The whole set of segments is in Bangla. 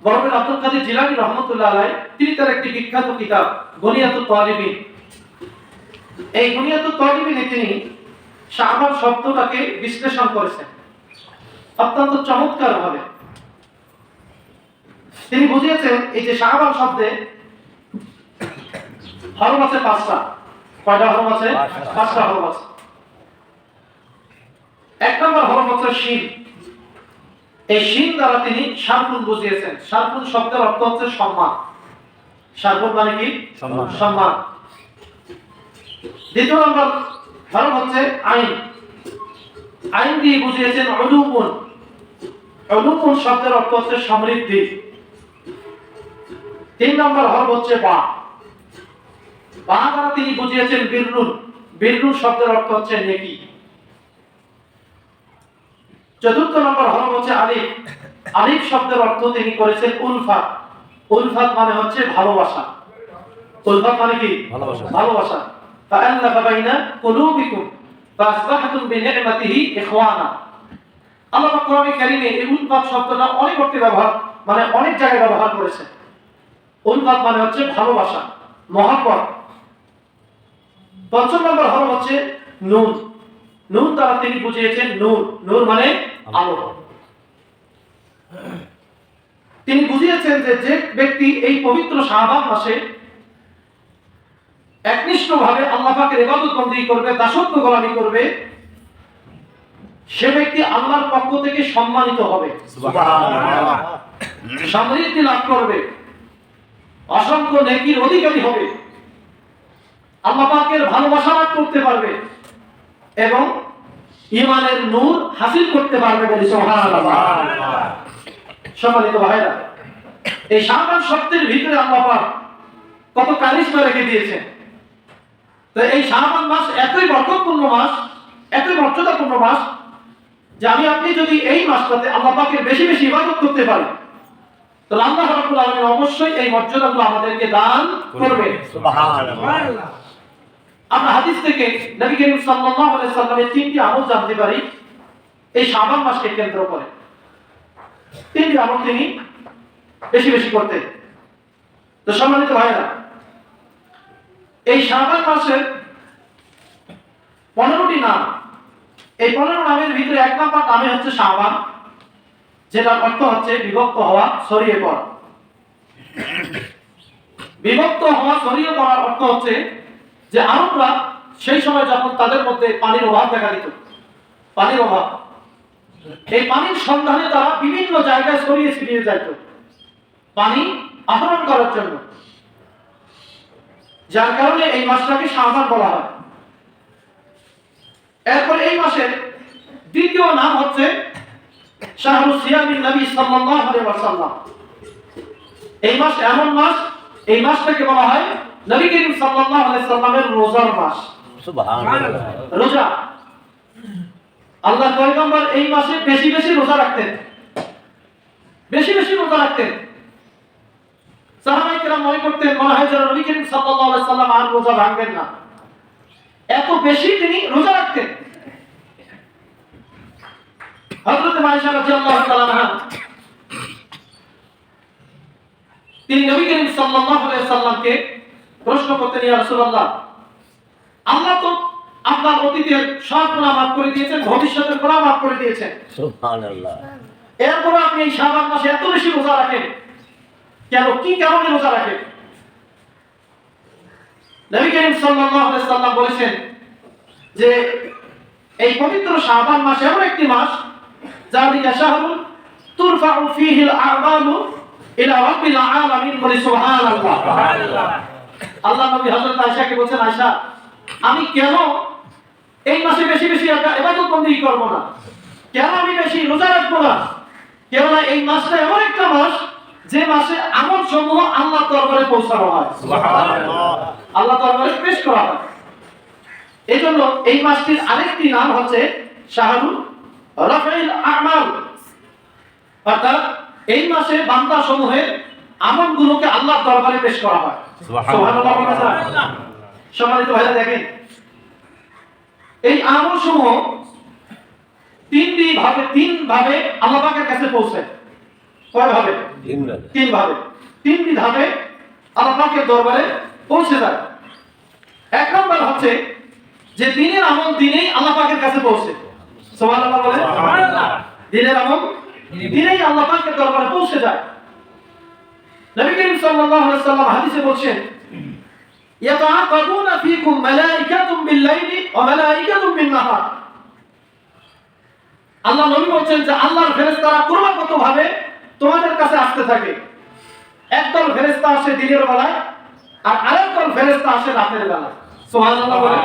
বরকত আব্দুল কাদের জিলানী রহমাতুল্লাহ আলাইহি তিনি তার একটি বিখ্যাত কিতাব গুনিয়াতুত তালিবিন, এই গুনিয়াতুত তালিবিনে তিনি শাবান শব্দটাকে বিশ্লেষণ করেছেন অত্যন্ত চমৎকার ভাবে। তিনি বুঝিয়েছেন এই যে শাবান শব্দে হরফ আছে 5টা। কয়টা হরফ আছে? 5টা হরফ আছে। এক নম্বর হরফ হচ্ছে শিন। এই শিন দ্বারা তিনি শারফুন বুঝিয়েছেন। শারফুন শব্দের অর্থ হচ্ছে সম্মান। শারফুন মানে কি? সম্মান। দ্বিতীয় নম্বর হরফ হচ্ছে আইন। আইন দিয়ে বুঝিয়েছেন উলুমুন। উলুমুন শব্দের অর্থ হচ্ছে সমৃদ্ধি। 3 নম্বর হরফ হচ্ছে বা। বা দ্বারা তিনি বুঝিয়েছেন বিররুন। বিররুন শব্দের অর্থ হচ্ছে নেকি। 4 নম্বর হরফ হচ্ছে আলিফ। আলিফ শব্দের অর্থ তিনি করেছেন উলফাত। উলফাত মানে হচ্ছে ভালোবাসা। উলফাত মানে কি? ভালোবাসা। ফাআল্লাফা বাইনা কুলুবিকুম ফাসবাহতুম বিনি'মাতিহি ইখওয়ানা। আল্লাহ পাক কোরআনে কারীমে এই উলফাত শব্দটা অনেক অর্থে ব্যবহার, মানে অনেক জায়গায় ব্যবহার করেছেন। উলফাত মানে হচ্ছে ভালোবাসা, মহব্বত। 5 নম্বর হরফ হচ্ছে নুন। নুন দ্বারা তিনি বুঝিয়েছেন নূর। নূর মানে আলো। তিনি বুঝিয়েছেন যে যে ব্যক্তি এই পবিত্র শাবান মাসে একনিষ্ঠভাবে আল্লাহ পাকের ইবাদত বندگی করবে, দাসত্ব গোলামি করবে, সে ব্যক্তি আল্লাহর পক্ষ থেকে সম্মানিত হবে, সুবহানাল্লাহ, সমৃদ্ধি লাভ করবে, অসংখ্য নেকির অধিকারী হবে, আল্লাহ পাকের ভালোবাসা লাভ করতে পারবে এবং ঈমানের নূর হাসিল করতে পারবে বলে সুবহানাল্লাহ। সম্মানিত ভাইরা, এই শাবান শব্দের ভিতরে আল্লাহ পাক কত কারিশমা রেখে দিয়েছেন। তো এই শাবান মাস এতই বরকতপূর্ণ মাস, এতই মর্যাদাপূর্ণ মাস যে আমি আপনি যদি এই মাসটাতে আল্লাহ পাকের বেশি বেশি ইবাদত করতে পারি তাহলে আল্লাহ রাব্বুল আলামিন অবশ্যই এই মর্যাদাগুলো আমাদেরকে দান করবে, সুবহানাল্লাহ। আমরা হাদিস থেকে নবী করিম সাল্লাল্লাহু আলাইহি সাল্লামের 3টি আমল জানতে পারি এই শাবান মাসকে কেন্দ্র করে। 3টি আমল তিনি বেশি বেশি করতেন। তো সম্মানিত ভাইরা, এই শাবান মাসের 15টি নাম। এই 15 নামের ভিতরে 1 নম্বর নামে হচ্ছে শাবান, যেটার অর্থ হচ্ছে বিভক্ত হওয়া, ছড়িয়ে পড়া। বিভক্ত হওয়া, ছড়িয়ে পড়ার অর্থ হচ্ছে যে আরবরা সেই সময় যখন তাদের মধ্যে পানির অভাব দেখা দিত, পানির অভাব, এই পানির সন্ধানে তারা বিভিন্ন জায়গায় ছড়িয়ে ছিটিয়ে যেত পানি আহরণ করার জন্য, যার কারণে এই মাসটাকে শাবান বলা হয়। এরপর এই মাসের দ্বিতীয় নাম হচ্ছে শাহরু সিয়ামিন নবী সাল্লাল্লাহু আলাইহি ওয়াসাল্লাম। এই মাস এমন মাস, এই মাসটাকে বলা হয় নবী করিম সাল্লাল্লাহু আলাইহি সাল্লামের রোজার মাস, সুবহানাল্লাহ। রোজা, আল্লাহর পয়গম্বর এই মাসে বেশি বেশি রোজা রাখতেন, বেশি বেশি রোজা রাখতেন। সাহাবায়ে কেরাম মনে করতেন মনে হয় যেন নবী করিম সাল্লাল্লাহু আলাইহি সাল্লাম আর রোজা ভাঙবেন না, এত বেশি তিনি রোজা রাখতেন। হযরত আয়েশা রাদিয়াল্লাহু তাআলা আনহা তিনি নবী করিম সাল্লাল্লাহু আলাইহি সাল্লামকে প্রশ্ন করতেন, ইয়া রাসূলুল্লাহ, আল্লাহ তো আপনার অতীতের সব গুনাহ মাফ করে দিয়েছেন, ভবিষ্যতের গুনাহ মাফ করে দিয়েছেন, সুবহানাল্লাহ, এরপর আপনি এই শাবান মাসে এত বেশি রোজা রাখেন কেন? কি কারণে রোজা রাখেন? নবী করিম সাল্লাল্লাহু আলাইহি সাল্লাম বলেছেন যে এই পবিত্র শাবান মাস এমন একটি মাস যালিকা শাহরুন তুরফাউ ফীহিল আমালু ইলা রাব্বিল আলামিন, বলে সুবহানাল্লাহ। আল্লাহ নবী হযরত আয়েশাকে বলেন, আয়েশা, আমি কেন এই মাসে বেশি বেশি ইবাদত বندگی করব না, কেন আমি বেশি রোজা রাখব না? কেননা এই মাসটা এমন একটা মাস যে মাসে আমল সমূহ আল্লাহর দরবারে পৌঁছানো হয়, সুবহানাল্লাহ, আল্লাহ দরবারে পেশ করা হয়। এজন্য এই মাসটির আরেকটি নাম হচ্ছে শাহরু রাফিল আমাল, অর্থাৎ এই মাসে বান্দা সমূহের আমলগুলোকে আল্লাহর দরবারে পেশ করা হয়, সুবহানাল্লাহ। সম্মানিত ভাইরা, দেখেন এই আমল সমূহ তিন ভাবে আল্লাহ পাকের কাছে পৌঁছায়। কয় ভাবে? তিন ভাবে, তিনটি ধাপে আল্লাহ পাকের দরবারে পৌঁছে যায়। এক নম্বর হচ্ছে যে দিনের আমল দিনেই আল্লাহ পাকের কাছে পৌঁছে। সুবহানাল্লাহ বলে, দিনের আমল দিনেই আল্লাহ পাকের দরবারে পৌঁছে যায়। নবী করিম সাল্লাল্লাহু আলাইহি ওয়াসাল্লাম হাদিসে বলেন, ইয়াতাআকাবুনা ফীকুম মালাইকাতুম বিল-লাইলি ওয়া মালাইকাতুম বিন-নাহার। আল্লাহ নবী বলেন যে আল্লাহর ফেরেশতারা ক্রমাগতভাবে তোমাদের কাছে আসতে থাকে। একদল ফেরেশতা আসে দিনের বেলায় আর আরেকদল ফেরেশতা আসে রাতের বেলায়। সুবহানাল্লাহ বলে।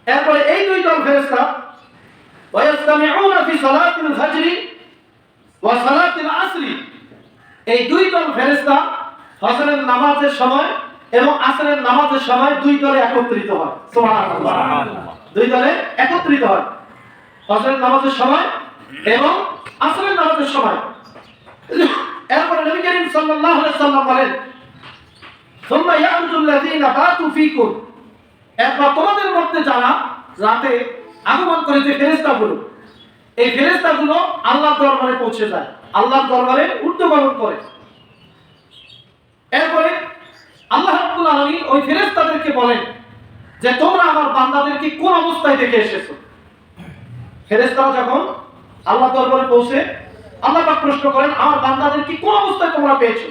এরপরে এই দুই দল ফেরেশতা ওয়ায়াসতামিউনা ফি সালাতিল ফাজরি ওয়া সালাতিল আসরি, এই দুই দল ফেরেশতা ফজরের নামাজের সময় এবং আসরের নামাজের সময় দুই দলে একত্রিত হয়। সুবহানাল্লাহ, দুই দলে একত্রিত হয় ফজরের নামাজের সময় এবং আসরের নামাজের সময়। এরপরে নবী করিম সাল্লাল্লাহু আলাইহি ওয়াসাল্লাম বলেন, সুম্মা ইয়া'রুজুল লাযীনা বাতু ফীকুম, এরপর তোমাদের মধ্যে যারা রাতে আগমন করে যে ফেরেশতাগুলো, এই ফেরেশতাগুলো আল্লাহর দরবারে পৌঁছে যায়, আল্লাহর দরবারে ঊর্ধ্বগমন করে। এরপরে আল্লাহ রাব্বুল আলামিন ওই ফেরেশতাদেরকে বলেন যে তোমরা আমার বান্দাদেরকে কোন অবস্থায় দেখে এসেছো। ফেরেশতারা যখন আল্লাহ দরবারে পৌঁছে আল্লাহ পাক প্রশ্ন করেন, আমার বান্দাদেরকে কোন অবস্থায় তোমরা পেয়েছো?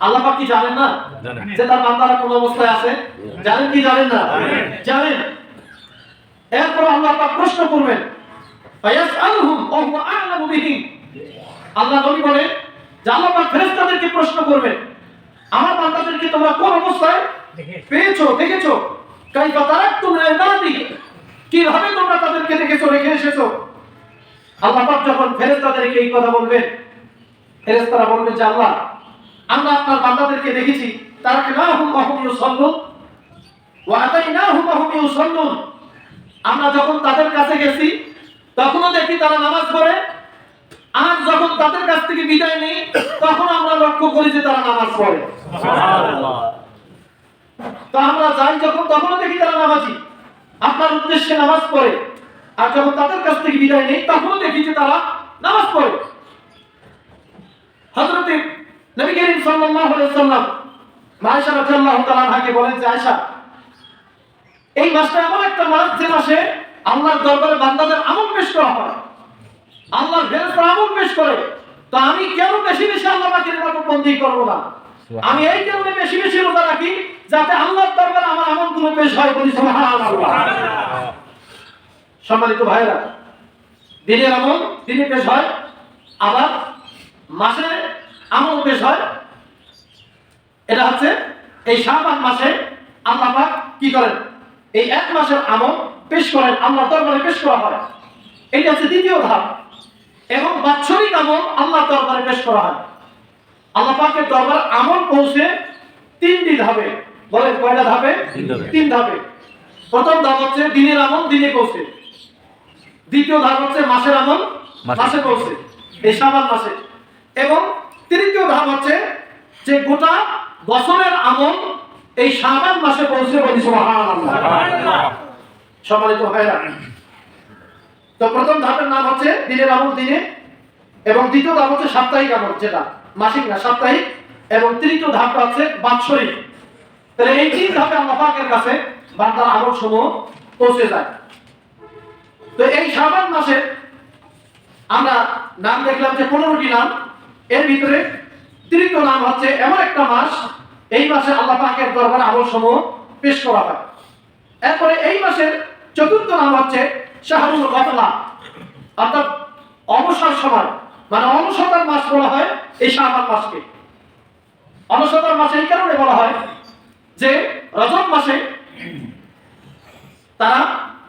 আল্লাহ পাক কি জানেন না যে তার বান্দারা কোন অবস্থায় আছে? জানেন কি জানেন না? জানেন। এরপর আল্লাহ পাক প্রশ্ন করবেন, ফায়াসআলুহুম ওয়া হুয়া আ'লামু বিহিম। আল্লাহ নবী বলেন যে আল্লাহ পাক ফেরেশতাদেরকে প্রশ্ন করবেন, আমার বান্দাদেরকে তোমরা কোন অবস্থায় পেয়েছো, দেখেছো? কাইফা তারাকতুম ইবাদি, কিভাবে তোমরা তাদেরকে দেখেছো, রেখে এসেছো? আল্লাহ পাক যখন ফেরেশতাদেরকে এই কথা বলবেন, ফেরেশতারা বলবেন যে আল্লাহ, আমরা আপনার বান্দাদেরকে দেখেছি তারাকনাহুম ওয়া হুম ইউসাল্লুন ওয়া আতাইনাহুম ওয়া হুম ইউসাল্লুন, আমরা যখন তাদের কাছে গেছি তখনও দেখি তারা নামাজ পড়ে, আর যখন তাদের কাছ থেকে বিদায় নেই তখন আমরা লক্ষ্য করি যে তারা নামাজ পড়ে। সুবহানাল্লাহ। তো আমরা যাই যখন তখনও দেখি তারা নামাজি, আপনার উদ্দেশ্যে নামাজ পড়ে, আর যখন তাদের কাছ থেকে বিদায় নেই তখনও দেখি যে তারা নামাজ পড়ে। হযরত নবী করিম সাল্লাল্লাহু আলাইহি ওয়াসাল্লাম আয়েশা রাদিয়াল্লাহু তাআলা আনহাকে বলেন যে আয়েশা, এই মাসটা এমন একটা মাস যে মাসে আল্লাহর দরবারে বান্দাদের আমল পেশ করা হয়, আল্লাহর ফেরেশতারা আমল পেশ করে। তো আমি কেন বেশি বেশি আল্লাহ পাকের ইবাদত বন্দেগী করব না? আমি এই কারণে বেশি বেশি রোজা রাখি যাতে আল্লাহর দরবারে আমার আমলগুলো পেশ হয়। বলি সুবহানাল্লাহ। সম্মানিত ভাইরা, দিনের আমল দিনে পেশ হয়, আবার মাসে আমল পেশ হয়। এটা হচ্ছে এই শাবান মাসে আল্লাহ পাক কি করেন, এই এক মাসের আমল পেশ করেন, আল্লাহর দরবারে পেশ করা হয়। এটা হচ্ছে দ্বিতীয় ধাপ। এবং বাৎসরিক আমল আল্লাহর দরবারে পেশ করা হয়। আল্লাহ পাকের দরবারে আমল পৌঁছে তিনটি ধাপে। বলেন কয়টা ধাপে? তিন ধাপে। প্রথম ধাপ হচ্ছে দিনের আমল দিনে পৌঁছে, দ্বিতীয় ধাপ হচ্ছে মাসের আমল মাসে পৌঁছে, এই শাবান মাসে, এবং তৃতীয় ধাপ হচ্ছে যে গোটা বছরের আমল এই শাবান মাসে পৌঁছে। বলি সুবহানাল্লাহ। সম্মানিত ভাইরা, তো প্রথম ধাপের নাম হচ্ছে দিনের আমল দিনে, এবং দ্বিতীয় ধাপ হচ্ছে সাপ্তাহিক আমল, যেটা মাসিক না সাপ্তাহিক, এবং তৃতীয় ধাপটা হচ্ছে বাৎসরিক। তাহলে এই তিন ধাপে আল্লাহ পাকের কাছে বান্দার আমল সমূহ পৌঁছে যায়। তো এই শাবান মাসে আমরা নাম দেখলাম যে 15টি নাম, এর ভিতরে তৃতীয় নাম হচ্ছে এমন একটা মাস, এই মাসে আল্লাহ পাকের দরবারে আমল সমূহ পেশ করা হয়। এরপরে এই মাসের চতুর্থ নাম হচ্ছে শাহরুল গাফলা, অর্থাৎ অবসর সময়, মানে অলসতার মাস বলা হয় এই শাবান মাসকে। অলসতার মাস এই কারণে বলা হয় যে রজব মাসে তারা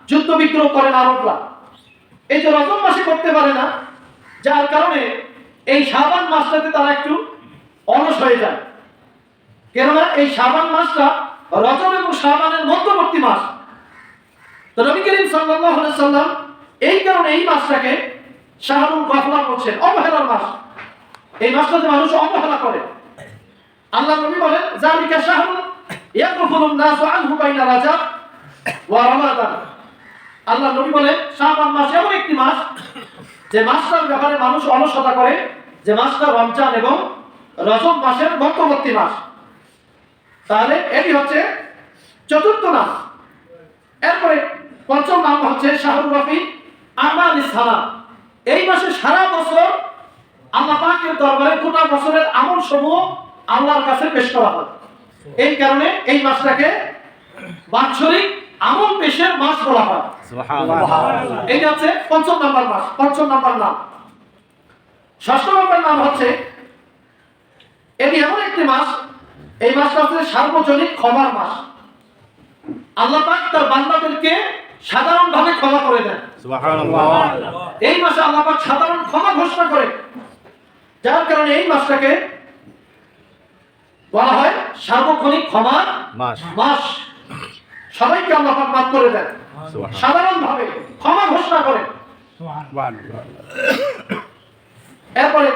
যুদ্ধ বিগ্রহ করে না আরবরা, এই যে রজব মাসে করতে পারে না, যার কারণে এই শাবান মাসটাতে তারা একটু অলস হয়ে যায়। কেননা এই শাবান মাসটা রজব এবং শাবানের মধ্যবর্তী মাস। তো নবী করিম সাল্লাল্লাহু আলাইহি সাল্লাম এই কারণে এই মাসটাকে শাহরুল গাফলা বলছেন, অবহেলার মাস। এই মাসটাতে মানুষ অবহেলা করে। আল্লাহ নবী বলেন, যালিকা শাহরুন ইয়াগফুলুন নাসু আনহু বাইনা রাজাব ওয়া রমাদান। আল্লাহ নবী বলেন, শাবান মাস এমন একটি মাস যে মাসটার ব্যাপারে মানুষ অলসতা করে, যে মাসটা রমজান এবং রজব মাসের মধ্যবর্তী মাস। তাহলে এটি হচ্ছে চতুর্থ নাম। এরপরে পঞ্চম নাম হচ্ছে শাহরুর রফি আমাল সালাম। এই মাসে সারা বছর আল্লাহ পাকের দরবারে গোটা বছরের আমল সমূহ আল্লাহর কাছে পেশ করা হয়। এই কারণে এই মাসটাকে বাৎসরিক আমল পেশের মাস বলা হয়। এইটা হচ্ছে পঞ্চম নাম্বার মাস, পঞ্চম নাম্বার নাম। ষষ্ঠ নাম্বার নাম হচ্ছে, এটি এমন একটি মাস, এই মাসটা হচ্ছে সার্বজনীন ক্ষমার মাস। আল্লাহ পাক তার বান্দাদেরকে সাধারণভাবে ক্ষমা করে দেন। এই মাসে আল্লাহ পাক সাধারণ ক্ষমা ঘোষণা করে, যার কারণে এই মাসটাকে বলা হয় সার্বক্ষণিক ক্ষমার মাস। সবাইকে আল্লাহ পাক মাফ করে দেন, সাধারণভাবে ক্ষমা ঘোষণা করে। এরপরে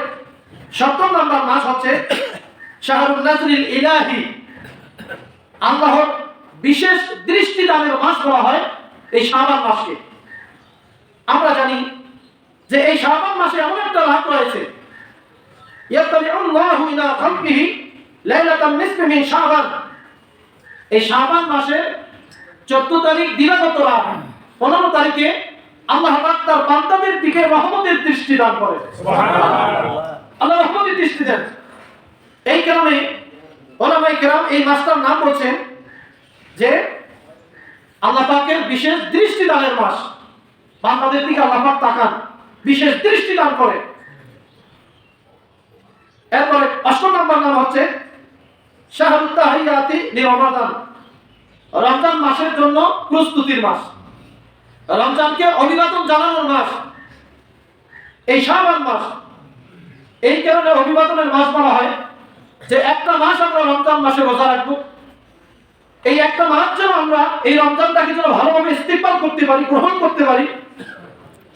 সপ্তম নাম্বার মাস হচ্ছে শাহরুল নাজরিল ইলাহি, আল্লাহর বিশেষ দৃষ্টি দানের মাস বলা হয় এই শাবান মাসকে। আমরা জানি যে এই শাবান মাসে এমন একটা রাত রয়েছে, ইয়াতাবিউল্লাহু ইলা খালকিহি লাইলাতান নিসফি মিন শাবান। এই শাবান মাসের 14 তারিখ দিবাগত রাত, 15 তারিখে আল্লাহ পাক তার বান্দাদের দিকে রহমতের দৃষ্টি দান করে। সুবহানাল্লাহ, আল্লাহ রহমতের দৃষ্টি দেন। এই কারণে উলামায়ে কেরাম এই মাসটার নাম বলছেন যে আল্লাহ পাকের বিশেষ দৃষ্টি দানের মাস। বান্দাদের দিকে আল্লাহ পাক তাকান, বিশেষ দৃষ্টি দান করে। এরপরে অষ্টম নম্বর নাম হচ্ছে শাহরুত তাহিয়াতি লিরমাদান, রমজান মাসের জন্য প্রস্তুতির মাস, রমজানকে অভিবাদন জানানোর মাস এই শাবান মাস। এই কারণে অভিবাদনের মাস বলা হয় যে একটা মাস আমরা রমজান মাসে রোজা রাখবো। এই একটা মাস যেন আমরা এই রমজানটাকে যেন ভালোভাবে ইস্তেকবাল করতে পারি, গ্রহণ করতে পারি,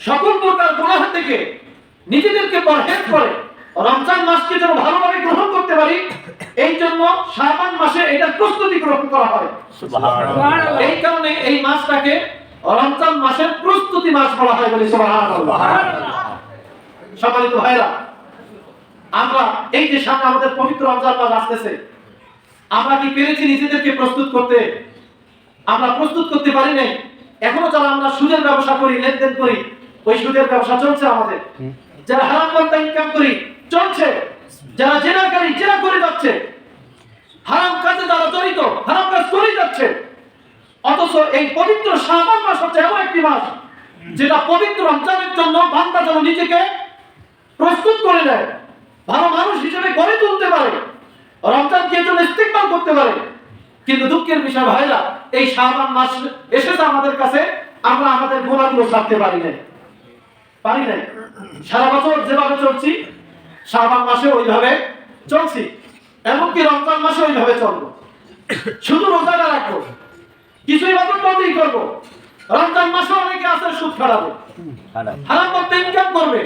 সকল প্রকার গুনাহ থেকে নিজেদেরকে পরহেজ করে রমজান মাসকে যেন ভালোভাবে গ্রহণ করতে পারি, এই জন্য শাবান মাসে এটার প্রস্তুতি গ্রহণ করা হয়। সুবহানাল্লাহ, এই কারণে এই মাসটাকে রমজান মাসের প্রস্তুতি মাস বলা হয় বলে। সুবহানাল্লাহ। সম্মানিত ভাইরা, আমরা এই যে সামনে আমাদের পবিত্র রমজান মাস আসতেছে, আমরা কি পেরেছি নিজেদেরকে প্রস্তুত করতে? আমরা প্রস্তুত করতে পারি নাই। এখনো যারা আমরা সুদের ব্যবসা করি, লেনদেন করি, ওই সুদের ব্যবসা চলছে আমাদের। যারা হারাম পন্থা ইনকাম করি চলছে, যারা জেনাকারী জেনা করে যাচ্ছে, হারাম কাজে যারা জড়িত হারাম কাজ করে যাচ্ছে। অথচ এই পবিত্র শাবান মাস হচ্ছে এমন একটি মাস যেটা পবিত্র রমজানের জন্য বান্দা যেন নিজেকে প্রস্তুত করে নেয়, ভালো মানুষ হিসেবে গড়ে তুলতে পারে, রমজানকে জন্য ইস্তেকবাল করতে পারে। কিন্তু দুঃখের বিষয় ভাইরা, এই শাবান মাস এসেছে আমাদের কাছে, আমরা আমাদের গুনাহগুলো ছাড়তে পারি নাই। সারা বছর যেভাবে চলছি শাবান মাসে ওইভাবে চলছি, এমনকি রমজান মাসে ওইভাবে চলবো। শুধু রোজাটা রাখবো, কিছু ইবাদত বন্দেগী করবো। রমজান মাসে অনেকে আছে সুদ খাওয়াবে, হারাম পথে ইনকাম করবে,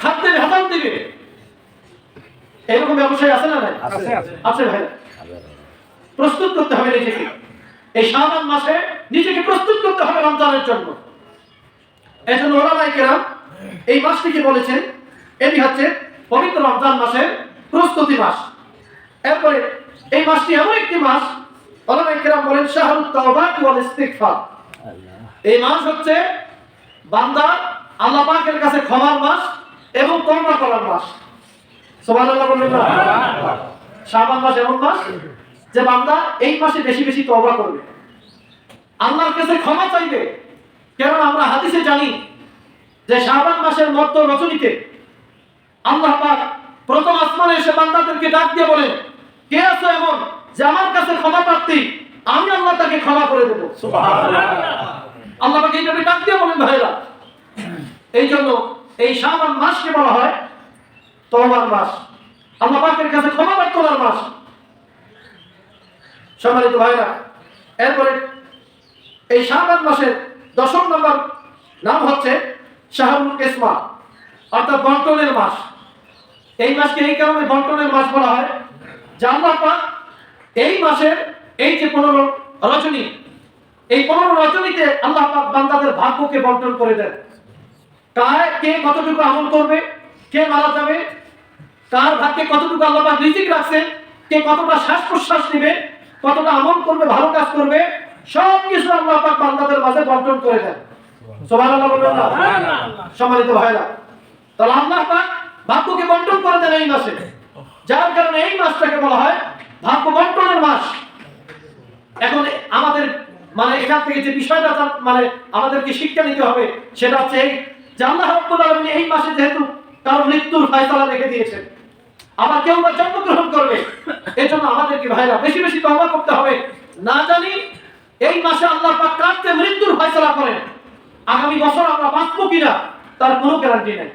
খাদ্যে ভেজাল দিবে। এরকম ব্যবসায় আছে না? নাই আছে ভাই। প্রস্তুত করতে হবে নিজেকে, এই শাবান মাসে নিজেকে প্রস্তুত করতে হবে রমজানের জন্য। এজন্য উলামায়ে কেরাম এই মাসটিকে বলেছেন এটি হচ্ছে পবিত্র রমজান মাসের প্রস্তুতি মাস। এরপরে এই মাসটি এমন একটি মাস, উলামায়ে কেরাম বলেন শাহরুত তাওবাত ওয়াল ইস্তিগফার। এই মাস হচ্ছে বান্দা আল্লাহ পাকের কাছে ক্ষমার মাস এবং তওবা করার মাস। সুবহানাল্লাহ বলবেন না? শাবান মাস এমন মাস যে বান্দা এই মাসে বেশি বেশি তওবা করবে, আল্লাহর কাছে ক্ষমা চাইবে। কারণ আমরা হাদিসে জানি যে শাবান মাসের মধ্য রজনীতে আল্লাহ পাক প্রথম আসমানে এসে বান্দাদেরকে ডাক দিয়ে বলেন, কে আছো এমন যে আমার কাছে ক্ষমা প্রার্থী, আমি আল্লাহ তাকে ক্ষমা করে দেব। সুবহানাল্লাহ, আল্লাহ পাক এইভাবে ডাক দিয়ে বলেন ভাইরা। এই জন্য এই শাবান মাসকে বলা হয় তওবার মাস, আল্লাহ পাকের কাছে ক্ষমা প্রার্থনার মাস। সম্মানিত ভাইরা, এরপরে এই শাবান মাসের 10 নম্বর নাম হচ্ছে শাহরুল কিসমা, অর্থাৎ বন্টনের মাস। এই মাসকে এই কারণে বন্টনের মাস বলা হয় যে আল্লাহ পাক এই মাসের এই যে 15 রজনী, এই 15 রজনীতে আল্লাহ পাক বান্দাদের ভাগ্যকে বন্টন করে দেন। কে কতটুকু আমল করবে, কে মারা যাবে, কার ভাগ্যে কতটুকু আল্লাহ পাক রিজিক রাখছে, কে কতটা শ্বাস প্রশ্বাস নেবে, কতটা আমল করবে, ভালো কাজ করবে, সব কিছু আল্লাহ পাক বান্দাদের মাঝে বন্টন করে দেন। সুবহানাল্লাহ বলবেন না? সম্মানিত ভাইরা, তাহলে আল্লাহ পাক ভাগ্যকে বন্টন করে দেন এই মাসে, যার কারণে এই মাসটাকে বলা হয় ভাগ্য বন্টনের মাস। এখন আমাদের মানে এখান থেকে যে বিষয়টা মানে আমাদেরকে শিক্ষা নিতে হবে সেটা হচ্ছে এই যে আল্লাহ রাব্বুল আলামিন এই মাসে যেহেতু কারো মৃত্যুর ফয়সালা রেখে দিয়েছেন, আবার কেউ বা জন্মগ্রহণ করবে, এজন্য আমাদেরকে ভাইরা বেশি বেশি তওবা করতে হবে। না জানি এই মাসে আল্লাহ পাক কার মৃত্যুর ফয়সালা করেন, আগামী বছর আমরা বাঁচবো কিনা তার কোনো গ্যারান্টি নেই।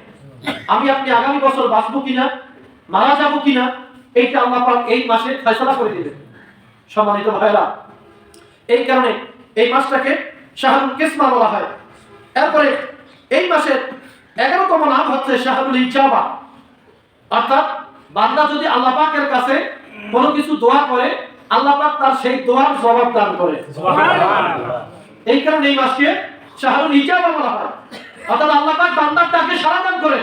আমি আপনি আগামী বছর বাঁচবো কিনা, মারা যাবো কিনা, এইটা আল্লাহ পাক এই মাসে ফয়সালা করে দিবেন। সম্মানিত ভাইরা, এই কারণে এই মাসটাকে শাহরুল কিসমা বলা হয়। এরপরে এই মাসের 11তম নাম হচ্ছে শাহরুল ইজাবা, অর্থাৎ বান্দা যদি আল্লাহ পাকের কাছে কোনো কিছু দোয়া করে আল্লাহ পাক তার সেই দোয়ার জবাব দান করে। এই কারণে এই মাসকে শাহরুল ইজাবা বলা হয়, অর্থাৎ আল্লাহ পাক বান্দার ডাকে সাড়া দান করে।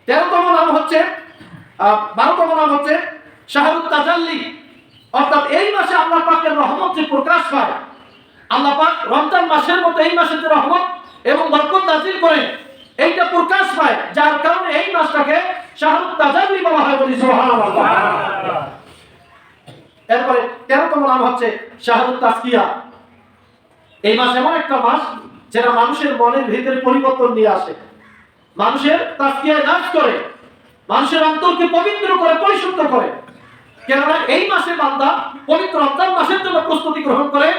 13তম নাম হচ্ছে 12তম নাম হচ্ছে শাহরুল তাজাল্লি, অর্থাৎ এই মাসে আল্লাহ পাকের রহমত যে প্রকাশ পায়, আল্লাহ পাক রমজান মাসের মতো এই মাসে যে রহমত এবং বরকত নাযিল করেন এইটা প্রকাশ পায়, যার কারণে এই মাসটাকে শাহরুল তাজাল্লি বলা হয়। বলি সুবহানাল্লাহ। এরপরে 13তম নাম হচ্ছে শাহরুল তাসকিয়া। এই মাস এমন একটা মাস যেটা মানুষের মনের ভিতরে পরিবর্তন নিয়ে আসে, মানুষের তাসকিয়ায় নাশ করে, মানুষের অন্তরকে পবিত্র করে, পরিশুদ্ধ করে। কেননা এই মাসে বান্দা পবিত্র রমজান মাসের জন্য প্রস্তুতি গ্রহণ করে,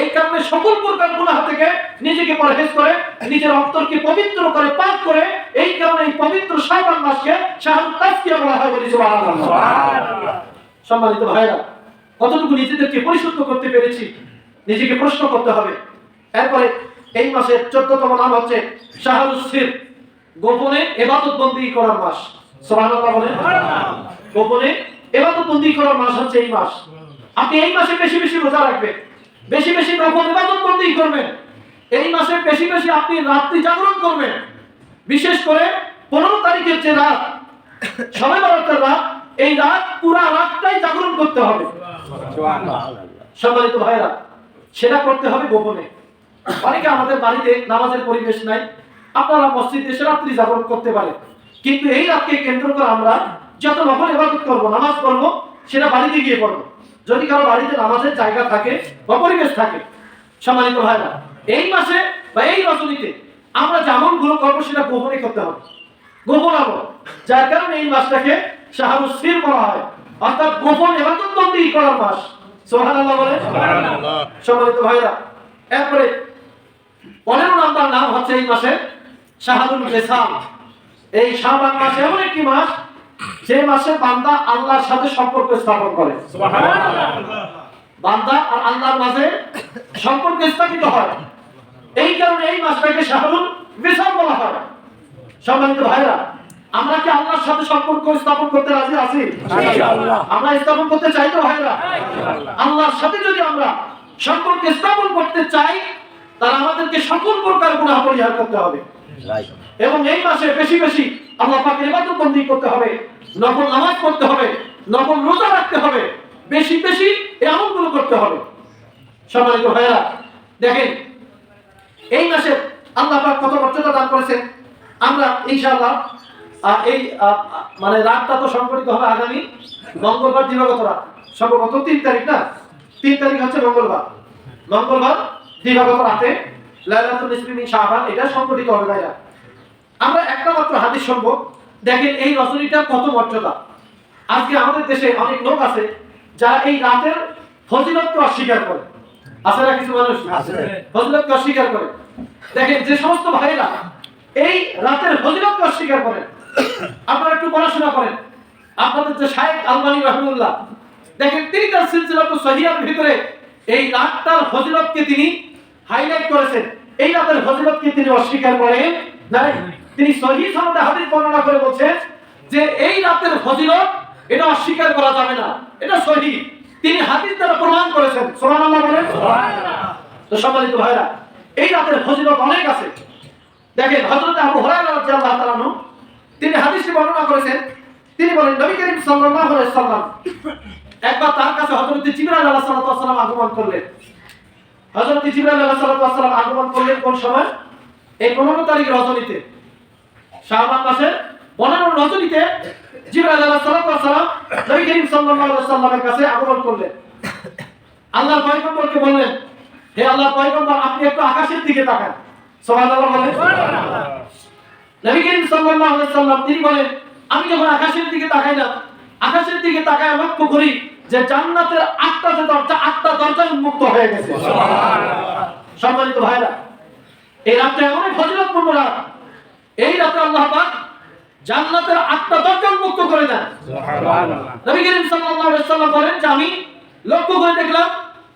এই কারণে সকল প্রকার গুনাহ থেকে নিজেকে পরহেজ করে, নিজের অন্তরকে পবিত্র করে, পাক করে, এই কারণে এই পবিত্র শাবান মাসকে শাহরুল তাসকিয়া বলা হয়। বলি সুবহানাল্লাহ। সম্মানিত ভাইরা, কতটুকু নিজেদেরকে পরিশুদ্ধ করতে পেরেছি নিজেকে প্রশ্ন করতে হবে। এরপরে এই মাসের 14তম নাম হচ্ছে শাহরুল সির, গোপনে ইবাদত বندگی করার মাস। সুবহানাল্লাহ বলেন। গোপনে ইবাদত বندگی করার মাস হচ্ছে এই মাস। আপনি এই মাসে বেশি বেশি রোজা রাখবেন, বেশি বেশি নফল ইবাদত বندگی করবেন, এই মাসে বেশি বেশি আপনি রাত্রি জাগরণ করবেন। বিশেষ করে 15 তারিখের যে রাত, শবে বরাতের রাত, এই রাত পুরো রাতটাই জাগরণ করতে হবে। সম্মানিত ভাইরা, সেটা করতে হবে গোপনে। অনেকে আমাদের বাড়িতে নামাজের পরিবেশ নাই, আপনারা মসজিদে এসে রাত্রি জাগরণ করতে পারেন, কিন্তু এই রাতকে কেন্দ্র করে আমরা যত নফল ইবাদত করব, নামাজ পড়ব, সেটা বাড়িতে গিয়ে পড়ব, যদি কারো বাড়িতে নামাজের জায়গা থাকে বা পরিবেশ থাকে। সম্মানিত ভাইরা, এই মাসে বা এই রজনীতে আমরা যে আমলগুলো করবো সেটা গোপনে করতে হবে, গোপন আমল, যার কারণে এই মাসটাকে শাহরুল সির বলা হয়, অর্থাৎ গোপন ইবাদত বندگی করার মাস। সুবহানাল্লাহ বলেন। সম্মানিত ভাইরা, এরপরে 15 নম্বর নাম হচ্ছে এই মাসে শাহরুল বিসাল। এই শাবান মাস এমন একটি মাস যে মাসে বান্দা আল্লাহর সাথে সম্পর্ক স্থাপন করে। সুবহানাল্লাহ। বান্দা আর আল্লাহর মাঝে সম্পর্ক স্থাপিত হয়, এই কারণে এই মাসটাকে শাহরুল বিসাল বলা হয়। সম্মানিত ভাইরা, আমরা কি আল্লাহর সাথে সম্পর্ক স্থাপন করতে রাজি আছি? ইনশাআল্লাহ। আমরা স্থাপন করতে চাই তো ভাইরা? আল্লাহর সাথে যদি আমরা সম্পর্ক স্থাপন করতে চাই, তাহলে আমাদেরকে সকল প্রকার গুনাহ পরিহার করতে হবে, এবং এই মাসে বেশি বেশি আল্লাহ পাকের ইবাদত বندگی করতে হবে, নফল নামাজ পড়তে হবে, নফল রোজা রাখতে হবে, বেশি বেশি এই আমলগুলো করতে হবে। সম্মানিত ভাইরা, দেখেন এই মাসে আল্লাহ পাক কত মর্যাদা দান করেছেন। আমরা ইনশাআল্লাহ এই মানে রাতটা তো সংগঠিত হবে আগামী মঙ্গলবার দিবাগত রাত, সম্ভবত 3 তারিখ না, 3 তারিখ হচ্ছে মঙ্গলবার, মঙ্গলবার দিবাগত রাতে লাইলাতুল নিসফি মিন শাবান এটা সংগঠিত হবে। ভাইরা, আমরা একটা মাত্র হাদিস শুনবো, দেখেন এই রজনীটা কত মর্যাদা। আজকে আমাদের দেশে অনেক লোক আছে যারা এই রাতের ফজিলতকে অস্বীকার করে, আছে না কিছু মানুষ ফজিলতকে অস্বীকার করে। দেখেন যে সমস্ত ভাইরা এই রাতের ফজিলতকে অস্বীকার করেন, আপনারা একটু পড়াশোনা করেন। আপনাদের যে শাইখ আলবানী রাহিমাহুল্লাহ, দেখেন তিনি তার সিলসিলাতুস সহিহার ভিতরে এই রাতটার ফজিলতকে তিনি হাইলাইট করেছেন। এই রাতের ফজিলতকে তিনি অস্বীকার করেন না, তিনি সহিহ সনদে হাদিস বর্ণনা করে বলছেন যে এই রাতের ফজিলত এটা অস্বীকার করা যাবে না, এটা সহিহ, তিনি হাদিস দ্বারা প্রমাণ করেছেন। সুবহানাল্লাহ বলেন। সুবহানাল্লাহ। তো সম্মানিত ভাইরা, এই রাতের ফজিলত অনেক আছে। দেখেন হযরত আবু হুরায়রা রাদিয়াল্লাহু তাআলা আনহু তিনি হাদিসে বর্ণনা করেছেন, তিনি বলেন নবী করিম সাল্লাল্লাহু আলাইহি ওয়াসাল্লাম একবার তার কাছে হযরত জিবরাইল আলাইহিস সালাম আগমন করলেন। হযরত জিবরাইল আলাইহিস সালাম আগমন করলেন কোন সময়? এই 15 তারিখ রজনীতে, শাবান মাসের 15 রজনীতে জিবরাইল আলাইহিস সালাম নবী করিম সাল্লাল্লাহু আলাইহি ওয়াসাল্লামের কাছে আগমন করলেন। আল্লাহর পয়গম্বরকে বললেন, হে আল্লাহর পয়গম্বর, আপনি একটু আকাশের দিকে তাকান। সুবহানাল্লাহ বলেন। নবী করিম সাল্লাল্লাহু আলাইহি ওয়াসাল্লাম তিনি বলেন, আমি যখন আকাশের দিকে তাকাই না, আকাশের দিকে তাকায় লক্ষ্য করি যে জান্নাতের 8টা দরজা উন্মুক্ত হয়ে গেছে। সুবহানাল্লাহ। সম্মানিত ভাইরা, এই রাতটা এমন ফজিলতপূর্ণ রাত, এই রাতে আল্লাহ পাক জান্নাতের 8টা দরজা উন্মুক্ত করে দেন। সুবহানাল্লাহ। নবী করিম সাল্লাল্লাহু আলাইহি ওয়াসাল্লাম বলেন যে আমি লক্ষ্য করে দেখলাম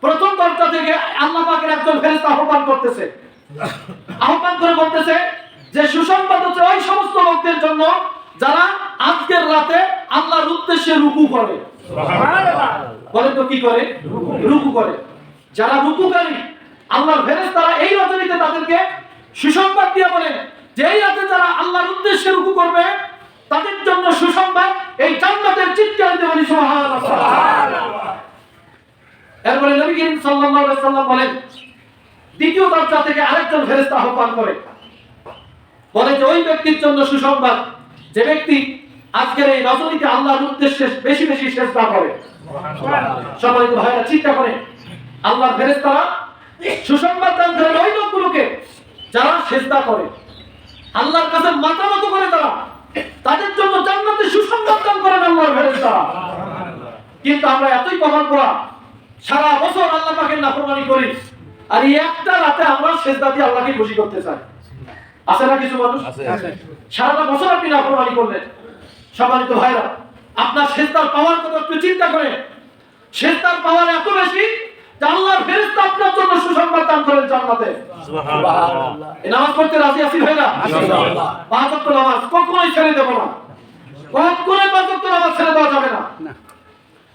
প্রথম দরজা থেকে আল্লাহ পাকের একজন ফেরেশতা আহ্বান করতেছে, আহ্বান করে বলতেছে যে সুসংবাদ হচ্ছে ওই সমস্ত লোকদের জন্য যারা আজকের রাতে আল্লাহর উদ্দেশ্যে রুকু করে। সুবহানাল্লাহ। বলেন তো কি করে? রুকু করে। যারা রুকুকারী আল্লাহর ফেরেশতারা এই রজনীতে তাদেরকে সুসংবাদ দিয়ে বলেন যে এই রাতে যারা আল্লাহর উদ্দেশ্যে রুকু করবে তাদের জন্য সুসংবাদ, এই জান্নাতের চিৎকার দিয়ে বলি সুবহানাল্লাহ। সুবহানাল্লাহ। এরপরে নবী করিম সাল্লাল্লাহু আলাইহি ওয়াসাল্লাম বলেন, দ্বিতীয় দরজা থেকে আরেকজন ফেরেশতা আহ্বান করে বলে যে ওই ব্যক্তির জন্য সুসংবাদ যে ব্যক্তি আজকের এই রজনীতে আল্লাহর উদ্দেশ্যে বেশি বেশি সিজদা করে। সুবহানাল্লাহ। সম্মানিত ভাইরা, চিন্তা করেন আল্লাহর ফেরেশতারা সুসংবাদ দান করেন ওই লোকগুলোকে যারা সিজদা করে, আল্লাহর কাছে মাথা নত করে, তাদের জন্য জান্নাতে সুসংবাদ দান করেন আল্লাহর ফেরেশতারা। কিন্তু আমরা এতই কমাল করা, সারা বছর আল্লাহ পাকের নাফরমানি করি, আর এই একটা রাতে আমরা সিজদা দিয়ে আল্লাহকে খুশি করতে চাই। আছে না কিছু মানুষ? সারাটা বছর আপনি নাফরমানি করলেন। সম্মানিত ভাইরা, আপনার সিজদার পাওয়ার কথা একটু চিন্তা করেন। সিজদার পাওয়ার এত বেশি যে আল্লাহর ফেরেশতা আপনার জন্য সুসংবাদ দান করেন জান্নাতে। সুবহানাল্লাহ। এই নামাজ পড়তে রাজি আছি ভাইরা? ইনশাআল্লাহ। 5 ওয়াক্ত নামাজ কখনোই ছেড়ে দেব না, কখনোই 5 ওয়াক্ত নামাজ ছেড়ে দেওয়া যাবে না।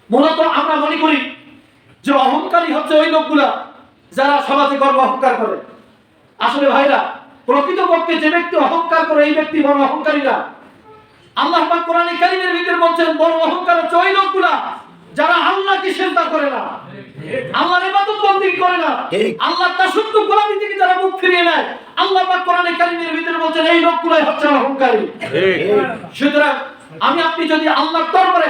মূলত আমরা মনে করি যে অহংকারী হচ্ছে ওই লোকগুলা যারা সমাজে গর্ব অহংকার করে। আসলে ভাইরা, প্রকৃতপক্ষে যে ব্যক্তি অহংকার করে এই ব্যক্তি বড় অহংকারী না। আল্লাহ পাক কোরআনে কারীমের ভিতরে বলছেন বড় অহংকার হচ্ছে ওই লোকগুলা যারা আল্লাহকে সিজদা করে না, আল্লাহর ইবাদত বন্দেগী করে না, আল্লাহর দাসত্ব গোলামি থেকে যারা মুখ ফিরিয়ে নেয়, আল্লাহ পাক কোরআনে কারীমের ভিতরে বলছেন এই লোকগুলাই হচ্ছে অহংকারী। সুতরাং আমি আপনি যদি আল্লাহর দরবারে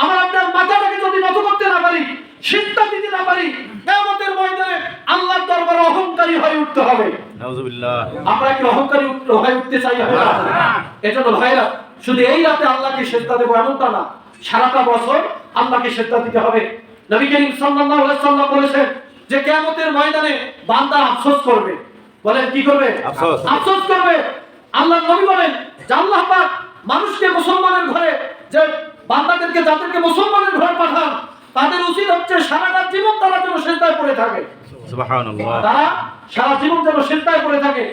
আমার আপনার মাথাটাকে যদি নত করতে না পারি, সিজদা দিতে না পারি, কিয়ামতের ময়দানে আল্লাহর দরবারে অহংকারী হয়ে উঠতে হবে। নাউযুবিল্লাহ। আমরা কি অহংকারী হয়ে উঠতে চাই? না। এজন্য ভাইরা, শুধু এই রাতে আল্লাহকে সিজদা দেব এমনটা না, সারাটা বছর আল্লাহকে সিজদা দিতে হবে। নবী করিম সাল্লাল্লাহু আলাইহি ওয়াসাল্লাম বলেছেন যে কিয়ামতের ময়দানে বান্দা আফসোস করবে। বলেন কি করবে? আফসোস করবে। আল্লাহর নবী বলেন যে আল্লাহ পাক মানুষকে মুসলমানের ঘরে, যে বান্দাদেরকে যাদেরকে মুসলমানের ঘরে পাঠান, তাদের উচিত হচ্ছে সারাটা জীবন তারা যেন সিজদায় পড়ে থাকে। সুবহানাল্লাহ। তারা সারা জীবন যেন সিজদায় পড়ে থাকে।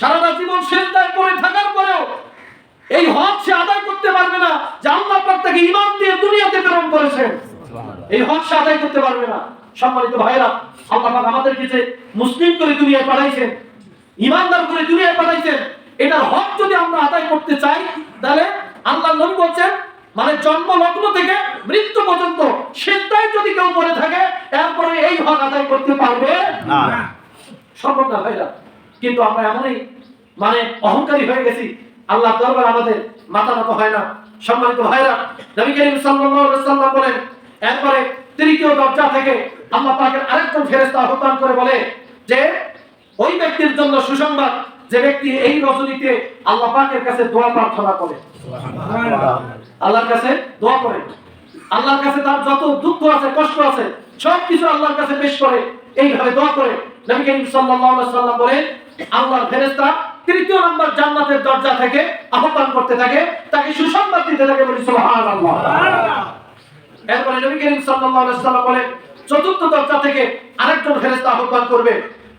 সারাটা জীবন সিজদায় পড়ে থাকার পরেও এই হক সে আদায় করতে পারবে না যে আল্লাহ পাক তাকে ঈমান দিয়ে দুনিয়াতে প্রেরণ করেছেন। এই হক সে আদায় করতে পারবে না। সম্মানিত ভাইরা, আল্লাহ পাক আমাদেরকে যে মুসলিম করে দুনিয়ায় পাঠাইছেন, ঈমানদার করে দুনিয়ায় পাঠাইছেন, এটার হক যদি আমরা আদায় করতে চাই, তাহলে আল্লাহর নবী বলেন মানে জন্ম লগ্ন থেকে মৃত্যু পর্যন্ত সিজদায় যদি কেউ পড়ে থাকে, এরপরে এই হক আদায় করতে পারবে না। সম্ভব না ভাইরা। কিন্তু আমরা এমনই মানে অহংকারী হয়ে গেছি, আল্লাহর দরবারে আমাদের মাথা নত হয় না। সম্মানিত ভাইরা, নবী করিম সাল্লাল্লাহু আলাইহি ওয়াসাল্লাম বলেন, এরপরে তৃতীয় দরজা থেকে আল্লাহ পাকের আরেকজন ফেরেশতা আহ্বান করে বলে যে ওই ব্যক্তির জন্য সুসংবাদ যে ব্যক্তি এই রজনীতে আল্লাহ পাকের কাছে দোয়া প্রার্থনা করে। সুবহানাল্লাহ। আল্লাহর কাছে দোয়া করে, আল্লাহর কাছে তার যত দুঃখ আছে, কষ্ট আছে, সবকিছু আল্লাহর কাছে পেশ করে, এইভাবে দোয়া করে। নবী করিম সাল্লাল্লাহু আলাইহি ওয়াসাল্লাম বলেন আল্লাহর ফেরেশতা তৃতীয় নম্বর জান্নাতের দরজা থেকে আহ্বান করতে থাকে, তাকে সুসংবাদ দিতে থাকে। বলি সুবহানাল্লাহ। এরপরে নবী করিম সাল্লাল্লাহু আলাইহি ওয়াসাল্লাম বলেন চতুর্থ দরজা থেকে আরেকজন ফেরেশতা আহ্বান করবে।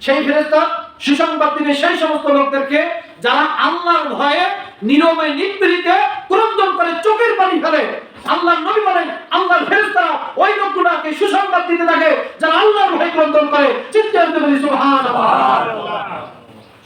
সেই ফেরেশতা সুসংবাদ দিবে সেই সমস্ত লোকদেরকে যারা আল্লাহর ভয়ে নীরবে নিভৃতে ক্রন্দন করে চোখের পানি ফেলে। আল্লাহর নবী বলেন আল্লাহর ফেরেশতারা ওই লোকগুলোকে সুসংবাদ দিতে থাকে যারা আল্লাহর ভয়ে ক্রন্দন করে। চিৎকার করে বলি সুবহানাল্লাহ।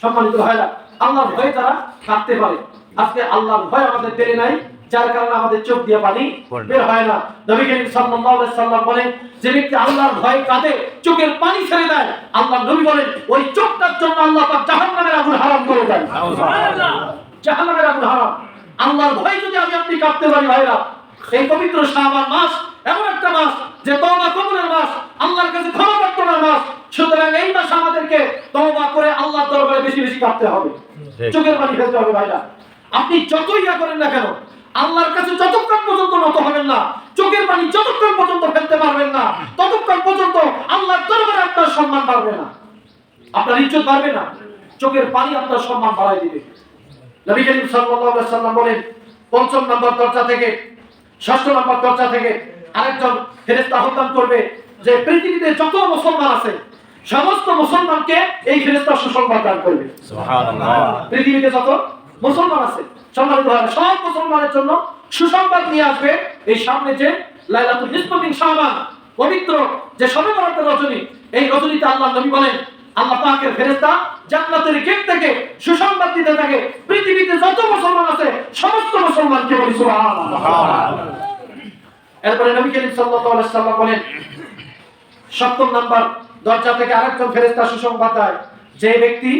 সম্মানিত ভাইরা, আল্লাহর ভয়ে যারা থাকতে পারে, আজকে আল্লাহর ভয় আমাদের পেরে নাই, যার কারণে আমাদের চোখ দিয়ে পানি বের হয় না। নবী করিম সাল্লাল্লাহু আলাইহি সাল্লাম বলেন, যে ব্যক্তি আল্লাহর ভয় কাঁদে, চোখের পানি ছেড়ে দেয়, আল্লাহ নবী বলেন ওই চোখটার জন্য আল্লাহ পাক জাহান্নামের আগুন হারাম করে দেন। সুবহানাল্লাহ। জাহান্নামের আগুন হারাম। আল্লাহর ভয় যদি আমি আপনি কাঁদতে পারি ভাইরা, এই পবিত্র শাবান মাস এমন একটা মাস যে তওবা কবুলের মাস, আল্লাহর কাছে ক্ষমা প্রার্থনার মাস। সুতরাং এই মাস আমাদেরকে তওবা করে আল্লাহর দরবারে বেশি বেশি কাঁদতে হবে, চোখের পানি ফেলতে হবে ভাইরা। আপনি যতই ইয়া করেন না কেন, আল্লাহর কাছে যতক্ষণ পর্যন্ত নত হবেন না, চোখের পানি যতক্ষণ পর্যন্ত ফেলতে পারবেন না, ততক্ষণ পর্যন্ত আল্লাহর দরবারে আপনার সম্মান বাড়বে না, আপনার ইজ্জত বাড়বে না। চোখের পানি আপনার সম্মান বাড়ায় দিবে। নবী করিম সাল্লাল্লাহু আলাইহি সাল্লাম বলেন, ৫ম নম্বর দরজা থেকে ৬ষ্ঠ নম্বর দরজা থেকে আরেকজন ফেরেশতা আহ্বান করবে যে পৃথিবীতে যত মুসলমান আছে সমস্ত মুসলমানকে এই ফেরেশতা সুসংবাদ দান করবে। সুবহানাল্লাহ। পৃথিবীতে যত মুসলমান আছে সম্মানিত ভাইরা, সব মুসলমানের জন্য সুসংবাদ নিয়ে আসবে এই সামনে যে লাইলাতুল নিসফ মিন শাবান, পবিত্র যে শবে বরাতের রজনী, এই রজনীতে আল্লাহ নবী বলেন আল্লাহ পাকের ফেরেশতা জান্নাতের গেট থেকে সুসংবাদ দিতে থাকে পৃথিবীতে যত মুসলমান আছে সমস্ত মুসলমানকে। বলি সুবহানাল্লাহ। এরপরে নবী করিম সাল্লাল্লাহু আলাইহি সাল্লাম বলেন, ৭ম নাম্বার দরজা থেকে আরেকজন ফেরেশতা সুসংবাদ দেয়, যে ব্যক্তি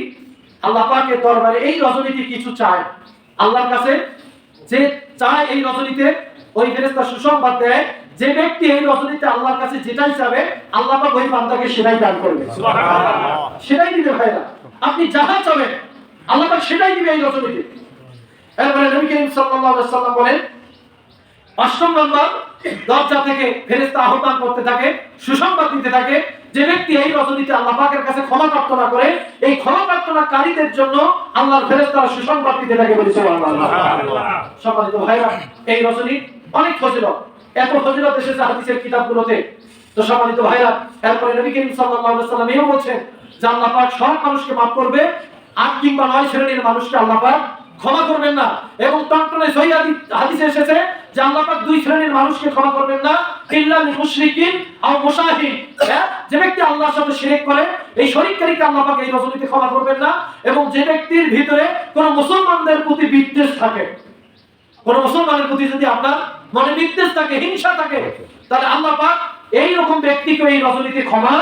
আল্লাহ পাকের দরবারে এই রজনীতে কিছু চায়, আল্লাহর কাছে যে চায় এই রজনীতে, ওই ফেরেশতা সুসংবাদ দেয় যে ব্যক্তি এই রজনীতে আল্লাহর কাছে যেটাই চাবে আল্লাহ পাক ওই বান্দাকে সেটাই দান করবে। সুবহানাল্লাহ। সেটাই দিবে ভাইরা, আপনি যাহা চাবেন আল্লাহ পাক সেটাই দিবে এই রজনীতে। এরপরে নবী করিম সাল্লাল্লাহু আলাইহি সাল্লাম বলেন, ৮ম নম্বর দরজা থেকে ফেরেশতা আহ্বান করতে থাকে, সুসংবাদ দিতে থাকে, যে ব্যক্তি এই রজনীতে আল্লাহ পাকের কাছে ক্ষমা প্রার্থনা করে, এই ক্ষমা প্রার্থনাকারীদের জন্য আল্লাহর ফেরেশতারা সুসংবাদ দিতে থাকে। বলি সুবহানাল্লাহ। সম্মানিত ভাইরা, এই রজনী অনেক ফজিলত, এত ফজিলত এসেছে হাদিসের কিতাবগুলোতে। তো সম্মানিত ভাইরা, এরপরে নবী করিম সাল্লাল্লাহু আলাইহি সাল্লাম এও বলেন যে আল্লাহ পাক সব মানুষকে মাফ করবে, ৮ কিংবা ৯ শ্রেণীর মানুষকে আল্লাহ পাক ক্ষমা করবেন না। এবং টনটনে সহিহ হাদিসে এসেছে যে আল্লাহ পাক 2 শ্রেণীর মানুষকে ক্ষমা করবেন না, ইল্লা লিল মুশরিকিন আও মুশাহিন, যে ব্যক্তি আল্লাহর সাথে শিরক করে এই শরীককারীকে আল্লাহ পাক এই রজনীতে ক্ষমা করবেন না। এবং যে ব্যক্তির ভিতরে কোন মুসলমানদের প্রতি বিদ্বেষ থাকে, কোন মুসলমানের প্রতি যদি আপনার মনে বিদ্বেষ থাকে, হিংসা থাকে, তাহলে আল্লাহ পাক এই রকম ব্যক্তিকে এই রজনীতে ক্ষমা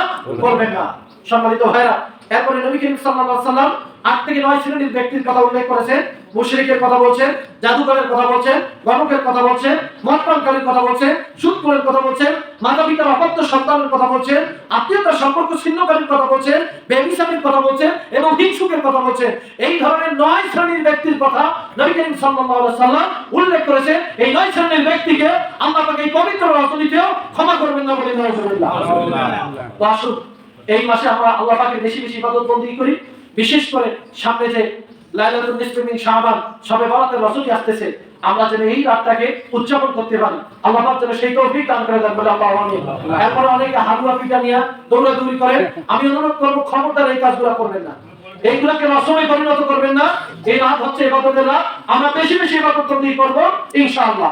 করবেন না। সম্মানিত ভাইরা, এরপরে নবী করিম সাল্লাল্লাহু আলাইহি সাল্লাম ৮ থেকে ৯ শ্রেণীর ব্যক্তির কথা উল্লেখ করেছেন। মুশরিকের কথা বলছেন, জাদুকরের কথা বলছেন, গণকের কথা বলছেন, মদ পানকারীর কথা বলছেন, সুদখোরের কথা বলছেন, মাতা পিতার অবাধ্য সন্তানের কথা বলছেন, আত্মীয়তার সম্পর্ক ছিন্নকারীর কথা বলছেন, ব্যভিচারীর কথা বলছেন এবং হিংসুকের কথা বলছেন। এই ধরনের ৯ শ্রেণীর ব্যক্তির কথা নবী করিম সাল্লাল্লাহু আলাইহি সাল্লাম উল্লেখ করেছেন। এই 9 শ্রেণীর ব্যক্তিকে আল্লাহ পাক এই পবিত্র রজনীতেও ক্ষমা করবেন না বলে নাউজুবিল্লাহ। তো আসুন এই মাসে আমরা আল্লাহ পাকের বেশি বেশি ইবাদত বন্দেগী করি। বিশেষ করে সামনে যে লাইলাতুল নিসফ মিন শাবান, শবে বরাতের রজনী আসতেছে, আমরা যেন এই রাতটাকে উদযাপন করতে পারি, আল্লাহ পাক যেন সেই তৌফিক দান করে দেন বলে আল্লাহ আমিন। এরপর অনেকে হালুয়া পিঠা নিয়ে দৌড়াদৌড়ি করে, আমি অনুরোধ করব খবরদার এই কাজগুলো করবেন না, এইগুলোকে রসমে পরিণত করবেন না। এই রাত হচ্ছে ইবাদতের রাত, আমরা বেশি বেশি ইবাদত বন্দেগী করব ইনশাআল্লাহ।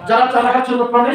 যারা চারা খাচ্ছেন প্রাণে